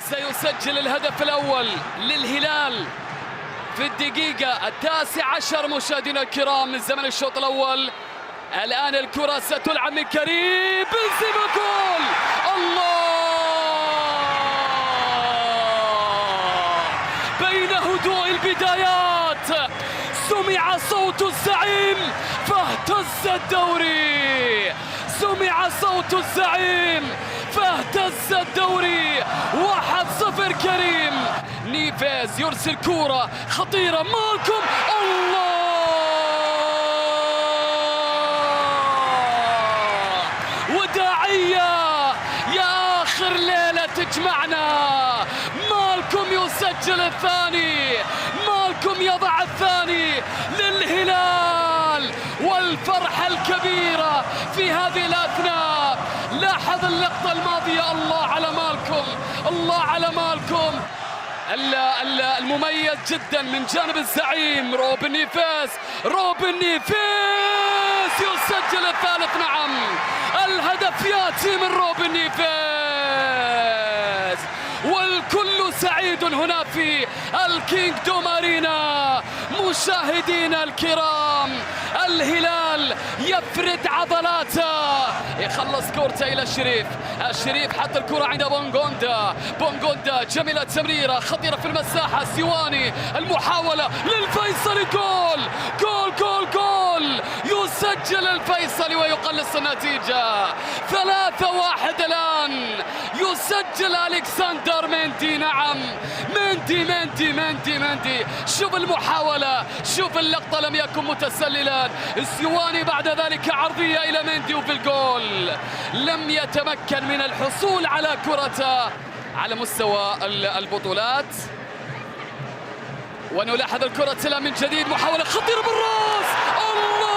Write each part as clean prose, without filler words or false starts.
سيسجل الهدف الأول للهلال في الدقيقة 19 مشاهدينا الكرام من زمن الشوط الأول. الآن الكرة ستلعب من كريم بنزيما، جول! الله! بين هدوء البدايات سمع صوت الزعيم فاهتز الدوري، سمع صوت الزعيم فاهتز الدوري. 1-0 كريم. نيفيز يرسل كرة خطيرة، مالكم، الله! وداعية يا آخر ليلة تجمعنا. مالكم يسجل الثاني، مالكم يضع الثاني للهلال، والفرحة الكبيرة في هذه الأثناء. لاحظ اللقطة الماضية، الله على مالكم، الله على مالكم. المميز جدا من جانب الزعيم روبن نيفيز، روبن نيفيز يسجل الثالث. نعم، الهدف ياتي من روبن نيفيز، والكل سعيد هنا في الكينغدوم أرينا. مشاهدينا الكرام، الهلال يفرد عضلاته، يخلص كورته إلى الشريف. الشريف حط الكرة عند بونغوندا، بونغوندا جميلة تمريرة خطيرة في المساحة. سيواني المحاولة للفيصلي، جول جول جول جول! يسجل الفيصلي ويقلص النتيجة. 3-1 الآن. يسجل ألكسندر مندي. نعم، مندي مندي مندي مندي. شوف المحاولة، شوف اللقطة، لم يكن متسللا. السيواني بعد ذلك عرضية إلى مندي وفي الجول. لم يتمكن من الحصول على كرته على مستوى البطولات. ونلاحظ الكرة تلا من جديد، محاولة خطيرة بالراس، الله!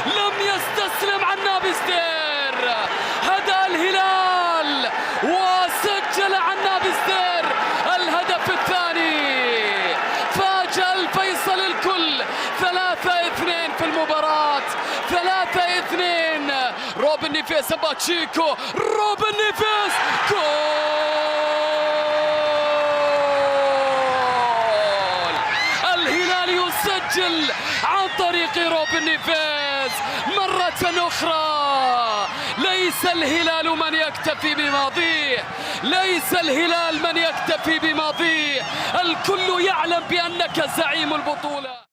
لم يستسلم عنابي ستير، هدى الهلال وسجل عنابي ستير الهدف الثاني. فاجأ الفيصل الكل. 3-2 في المباراة، 3-2. روبن نيفيز، باتشيكو، روبن نيفيز، جول! الهلال يسجل عن طريق روبن نيفيز مرة أخرى. ليس الهلال من يكتفي بماضيه، ليس الهلال من يكتفي بماضيه. الكل يعلم بأنك زعيم البطولة.